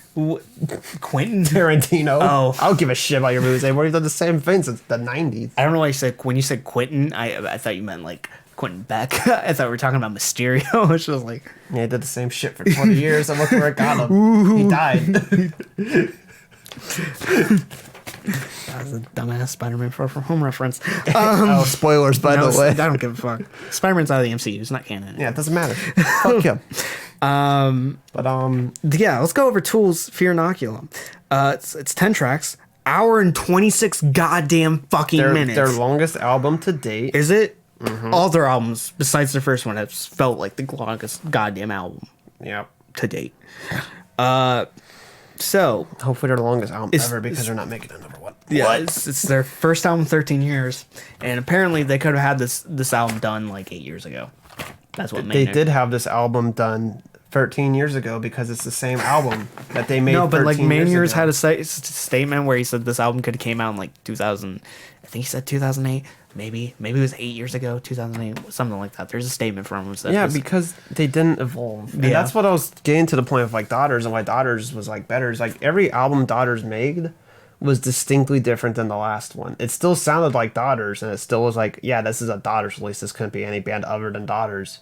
Quentin? Tarantino? Oh. I don't give a shit about your movies anymore. You've done the same thing since the 90s. I don't know why you said... When you said Quentin, I thought you meant, like, Quentin Beck. I thought we were talking about Mysterio, which was like... Yeah, he did the same shit for 20 years, and look where it got him. He died. That was a dumbass Spider-Man Far From Home reference. Spoilers, by the way. I don't give a fuck. Spider-Man's out of the MCU. It's not canon. Yeah, it doesn't matter. Fuck him. Yeah, let's go over Tool's Fear Inoculum. It's 10 tracks, hour and 26 goddamn fucking minutes. Their longest album to date. Is it? Mm-hmm. All their albums, besides the first one, have felt like the longest goddamn album. Yep. To date. So hopefully they're the longest album ever because they're not making another one. Yeah, it's their first album in 13 years, and apparently they could have had this album done like 8 years ago. That's what they did have this album done 13 years ago because it's the same album that they made. No, but like Maynard had a statement where he said this album could have came out in like 2000. I think he said 2008. Maybe it was 8 years ago, 2008, something like that. There's a statement from him. Because they didn't evolve. And that's what I was getting to the point of like Daughters and why Daughters was like better. Is like every album Daughters made was distinctly different than the last one. It still sounded like Daughters, and it still was like, yeah, this is a Daughters release. This couldn't be any band other than Daughters.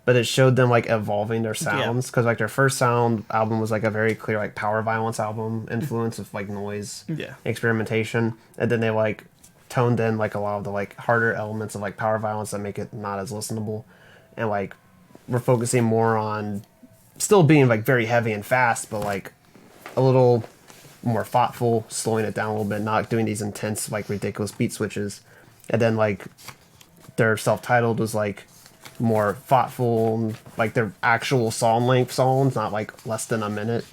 But it showed them like evolving their sounds, because like their first sound album was like a very clear like power violence album influence of like noise experimentation, and then they like toned in like a lot of the like harder elements of like power violence that make it not as listenable, and like we're focusing more on still being like very heavy and fast, but like a little more thoughtful, slowing it down a little bit, not doing these intense like ridiculous beat switches. And then like their self-titled was like more thoughtful, like their actual song length songs, not like less than a minute.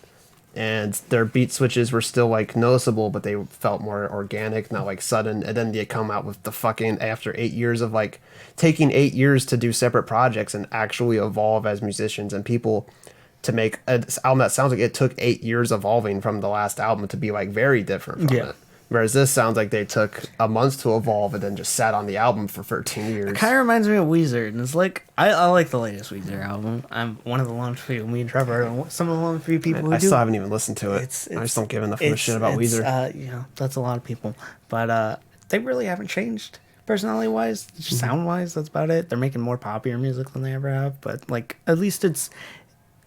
And their beat switches were still like noticeable, but they felt more organic, not like sudden. And then they come out with the fucking, after 8 years of like taking 8 years to do separate projects and actually evolve as musicians and people, to make an album that sounds like it took 8 years evolving from the last album to be like very different from it. Whereas this sounds like they took a month to evolve and then just sat on the album for 13 years. It kind of reminds me of Weezer, and it's like I like the latest Weezer album. I'm one of the long few. Me and Trevor are some of the long few people who I do. still haven't even listened to it. I just don't give enough of a shit about Weezer. You know, that's a lot of people, but they really haven't changed personality-wise, just sound-wise. That's about it. They're making more popular music than they ever have, but like at least it's.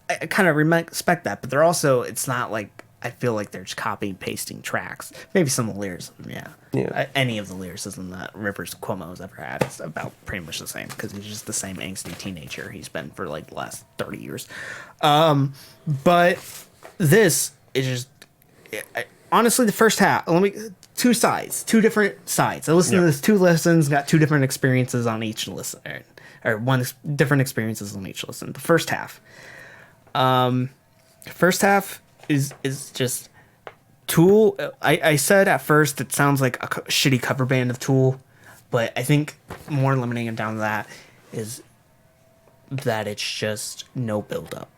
I kind of respect that, but they're also. It's not like. I feel like they're just copying, pasting tracks. Maybe some of the lyricism, yeah. Any of the lyricism that Rivers Cuomo's ever had is about pretty much the same, because he's just the same angsty teenager he's been for like the last 30 years. But this is just... honestly, the first half... two different sides. I listened to this 2 listens, got 2 different experiences on each listen. Or different experiences on each listen. The first half. Is just Tool. I said at first it sounds like a shitty cover band of Tool, but I think more limiting it down to that is that it's just no build up.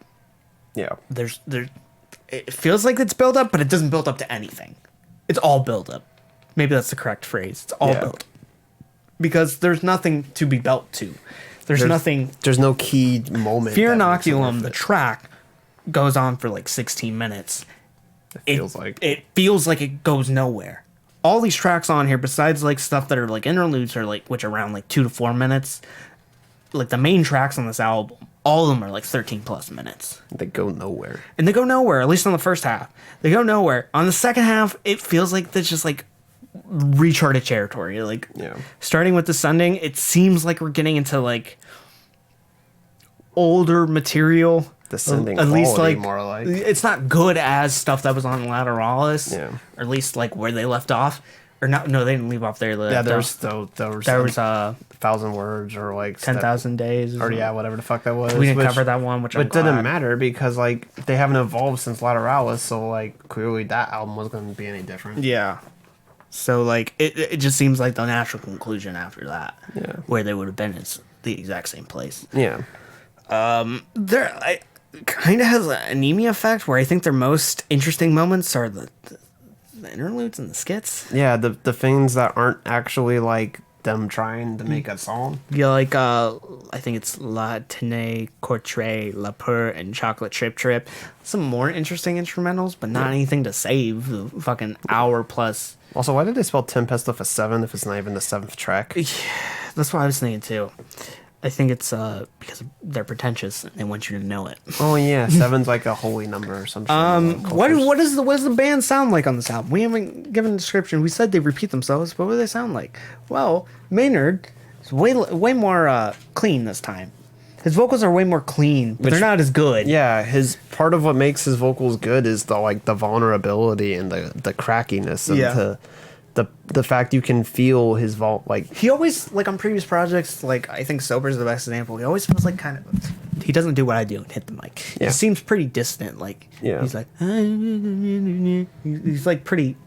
Yeah. It feels like it's build up, but it doesn't build up to anything. It's all build up. Maybe that's the correct phrase. It's all build up. Because there's nothing to be built to. There's nothing. There's no key moment. Fear Inoculum, the track, goes on for like 16 minutes. It feels like it goes nowhere. All these tracks on here, besides like stuff that are like interludes, are like which are around like 2 to 4 minutes. Like the main tracks on this album, all of them are like 13 plus minutes. They go nowhere. And they go nowhere, at least on the first half. They go nowhere. On the second half, it feels like there's just like recharted territory. Like starting with the Sunding, it seems like we're getting into like older material. Descending at least like more like it's not good as stuff that was on Lateralis, or at least like where they left off, or not. No, they didn't leave off there. There was 1,000 words or like 10,000 days, or whatever the fuck that was. We didn't cover that one, which it didn't matter because like they haven't evolved since Lateralis, so like clearly that album wasn't going to be any different. Yeah. So like it just seems like the natural conclusion after that, where they would have been is the exact same place. Yeah. I kind of has an anemia effect where I think their most interesting moments are the interludes and the skits. Yeah, the things that aren't actually like them trying to make a song. Yeah, like I think it's La Tene Courtrai, La Peur, and Chocolate Trip Trip. Some more interesting instrumentals, but not anything to save the fucking hour plus. Also, why did they spell Tempest with a 7 if it's not even the 7th track? Yeah, that's what I was thinking too. I think it's because they're pretentious and they want you to know it. Oh yeah, 7's like a holy number or something. What does the band sound like on this album? We haven't given a description. We said they repeat themselves, but what do they sound like? Well, Maynard is way more clean this time. His vocals are way more clean, but they're not as good. Yeah, his part of what makes his vocals good is the vulnerability and the crackiness and the fact you can feel his he always like on previous projects, like I think Sober is the best example. He always feels like kind of he doesn't do what I do and hit the mic. He seems pretty distant. Like he's like he's like pretty.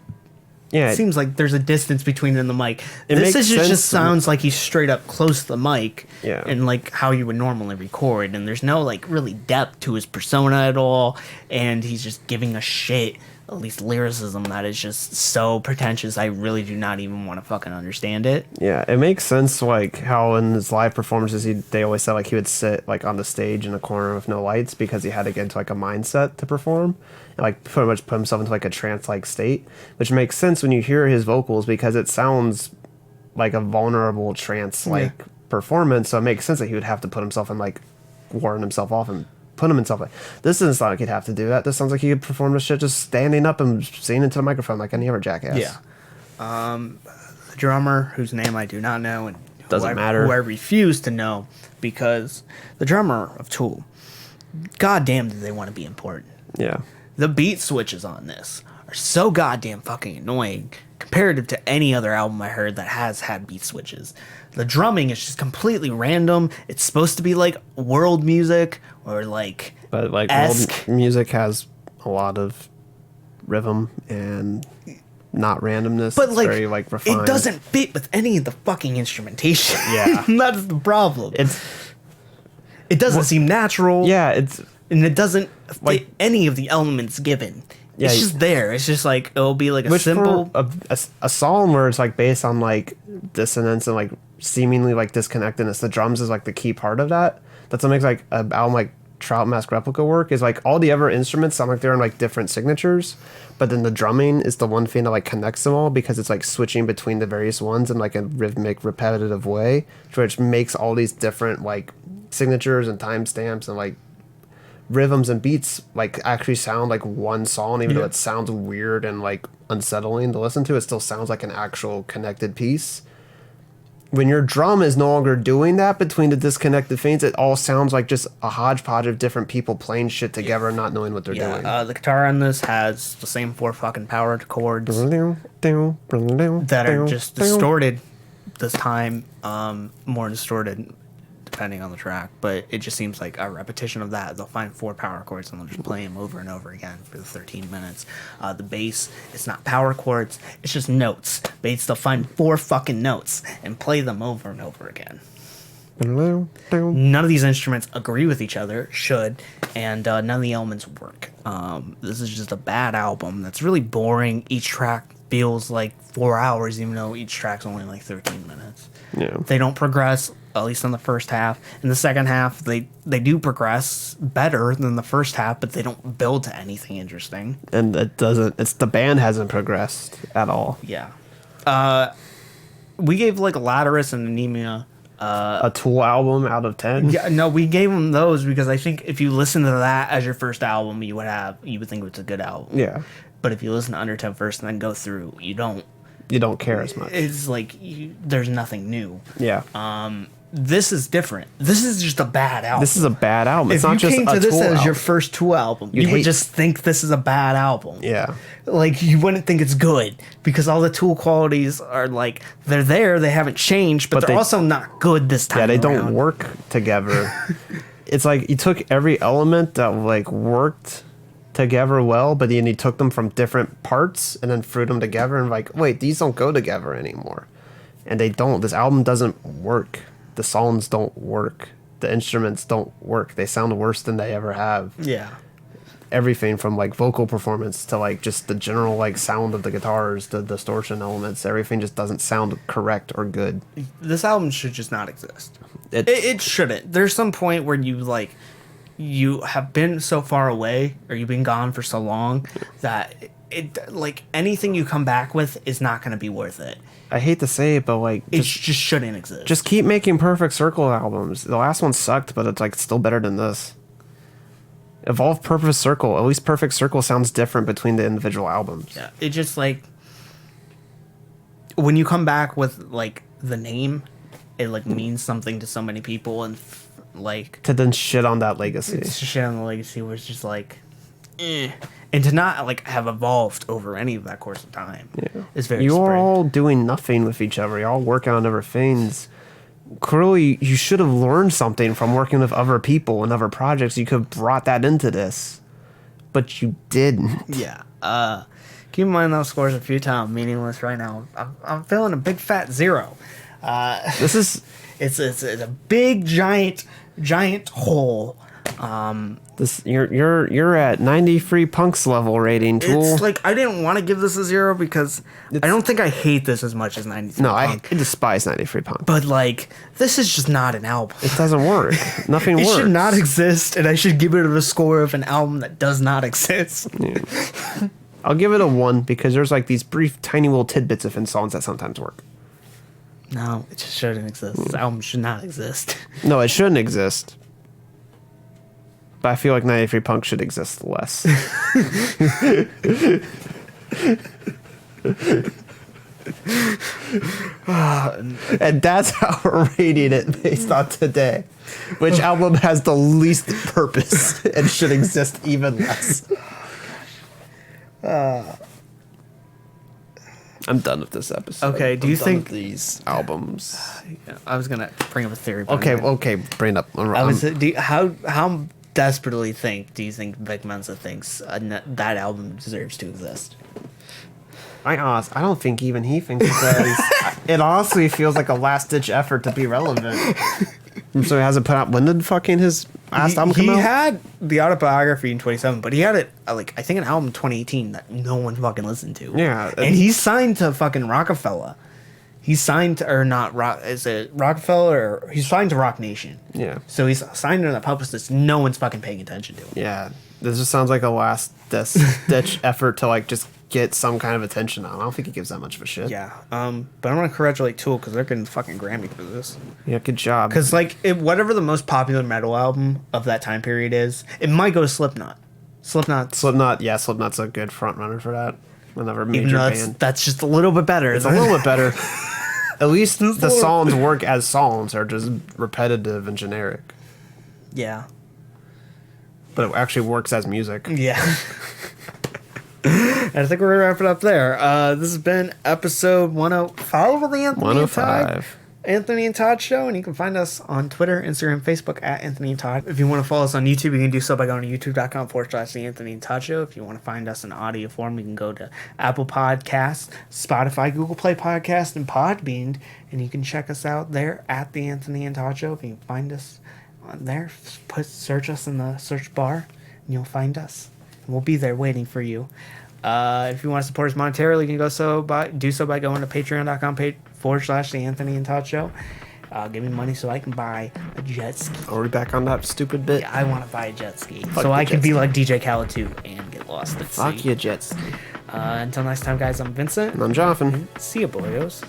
Yeah, it seems like there's a distance between him and the mic. This just sounds like he's straight up close to the mic, and like how you would normally record. And there's no like really depth to his persona at all, and he's just giving a shit at least lyricism that is just so pretentious. I really do not even want to fucking understand it. Yeah, it makes sense, like, how in his live performances, they always said, like, he would sit, like, on the stage in a corner with no lights because he had to get into, like, a mindset to perform. And, like, pretty much put himself into, like, a trance-like state, which makes sense when you hear his vocals because it sounds like a vulnerable trance-like performance, so it makes sense that he would have to put himself in, like, ward himself off and put himself like. This doesn't sound like he'd have to do that. This sounds like he could perform this shit just standing up and singing into the microphone like any other jackass. Yeah. The drummer, whose name I do not know, and Doesn't matter. who I refuse to know, because the drummer of Tool, goddamn, do they want to be important. Yeah. The beat switches on this are so goddamn fucking annoying comparative to any other album I heard that has had beat switches. The drumming is just completely random. It's supposed to be like world music or like But like esque. world music has a lot of rhythm and not randomness. But It's like, very like refined. it doesn't fit with any of the fucking instrumentation. Yeah. That's the problem. It's It doesn't seem natural. yeah. It's And it doesn't fit Like- any of the elements given. Yeah, It's just there. It's just like, it'll be like a which simple... for a song where it's like based on like dissonance and like seemingly like disconnectedness. The drums is like the key part of that. That's what makes like an album like Trout Mask Replica work. Is like all the other instruments sound like they're in like different signatures, but then the drumming is the one thing that like connects them all because it's like switching between the various ones in like a rhythmic, repetitive way, which makes all these different like signatures and timestamps and like rhythms and beats like actually sound like one song, even though it sounds weird and like unsettling to listen to. It still sounds like an actual connected piece. When your drum is no longer doing that between the disconnected things, it all sounds like just a hodgepodge of different people playing shit together and not knowing what they're doing. The guitar on this has the same 4 fucking power chords that are just distorted this time, more distorted depending on the track, but it just seems like a repetition of that. They'll find 4 power chords and they'll just play them over and over again for the 13 minutes. The bass, it's not power chords, it's just notes. They'll find 4 fucking notes and play them over and over again. None of these instruments agree with each other, and none of the elements work. This is just a bad album that's really boring. Each track feels like 4 hours, even though each track's only like 13 minutes. Yeah. They don't progress, at least in the first half. In the second half, they do progress better than the first half, but they don't build to anything interesting. And it doesn't. It's the band hasn't progressed at all. Yeah. We gave like Laterus and Anemia. A Tool album out of 10. Yeah, no, we gave them those because I think if you listen to that as your first album, you would think it's a good album. Yeah. But if you listen to Undertow first and then go through, you don't. You don't care as much. It's like there's nothing new. Yeah. This is different. This is just a bad album. This is a bad album. It's if not you just came a to this Tool as album. your first Tool album, You'd you would hate- just think this is a bad album. Yeah. Like, you wouldn't think it's good because all the Tool qualities are like, they're there, they haven't changed, but they're also not good this time. Yeah, they around. don't work together. It's like you took every element that like worked together well, but then you took them from different parts and then threw them together and like, wait, these don't go together anymore. And they don't. This album doesn't work. The songs don't work. The instruments don't work. They sound worse than they ever have. Yeah. Everything from like vocal performance to like just the general like sound of the guitars, the distortion elements, everything just doesn't sound correct or good. This album should just not exist. It, It shouldn't. There's some point where you have been so far away or you've been gone for so long that it like anything you come back with is not going to be worth it. I hate to say it, but like It just shouldn't exist. just keep making Perfect Circle albums. The last one sucked, but it's like still better than this. Evolve Perfect Circle. At least Perfect Circle sounds different between the individual albums. yeah, it just like when you come back with like the name, it like means something to so many people, and like To then shit on that legacy. it's just shit on the legacy where it's just like, and to not like have evolved over any of that course of time is very. You are spring. all doing nothing with each other. You're all working on other things. Clearly, you should have learned something from working with other people and other projects. You could have brought that into this, but you didn't. Yeah. Keep in mind those scores are futile, meaningless right now. I'm feeling a big fat 0. This is It's a big giant hole You're at 90 free punks level rating, Tool. It's like I didn't want to give this a 0 because I don't think I hate this as much as 90 Free No, Punk. I despise 90 free punk. But like this is just not an album. It doesn't work. Nothing It works. should not exist, and I should give it a score of an album that does not exist. I'll give it a 1 because there's like these brief, tiny little tidbits of songs that sometimes work. No, it just shouldn't exist. This album should not exist. No, it shouldn't exist. But I feel like 90 free punk should exist less. And that's how we're rating it based on today. Which album has the least purpose and should exist even less? I'm done with this episode. Okay, do you I'm done think with these albums? I was gonna bring up a theory? But Okay, bring it up. how desperately do you think Vic Mensa thinks that album deserves to exist? I don't think even he thinks it does. It honestly feels like a last ditch effort to be relevant. So he hasn't put out. When did fucking his last album come out? He had the autobiography in 2017, but he had it I think an album in 2018 that no one fucking listened to. Yeah, and he's signed to fucking Rockefeller. He's signed to, or not Rock? Is it Rockefeller? Or he's signed to Rock Nation. Yeah. So he's signed to that publicist. No one's fucking paying attention to him. Yeah, this just sounds like a last ditch effort to like just get some kind of attention on. I don't think he gives that much of a shit. Yeah. But I want to congratulate Tool because they're getting the fucking Grammy for this. Yeah, good job. Because like whatever the most popular metal album of that time period is, it might go to Slipknot. Yeah, Slipknot's a good front runner for that. Another major Even though band. that's just a little bit better. It's a little bit better. At least the songs work as songs, are just repetitive and generic. Yeah. But it actually works as music. Yeah. I think we're gonna wrap it up there. This has been episode 105 of the Anthony and Todd Show, and you can find us on Twitter, Instagram, Facebook at Anthony and Todd. If you want to follow us on YouTube, you can do so by going to youtube.com/the Anthony and Todd Show. If you want to find us in audio form, you can go to Apple Podcasts, Spotify, Google Play Podcast, and Podbean, and you can check us out there at the Anthony and Todd Show. If you can find us on there, search us in the search bar, and you'll find us. We'll be there waiting for you. If you want to support us monetarily, you can do so by going to patreon.com/the Anthony and Todd Show. Give me money so I can buy a jet ski. Are we back on that stupid bit? Yeah, I want to buy a jet ski. Fuck so I can be ski. like DJ Khaled too and get lost at sea. Fuck you, jet ski. Until next time, guys, I'm Vincent. And I'm Jonathan. See ya, boyos.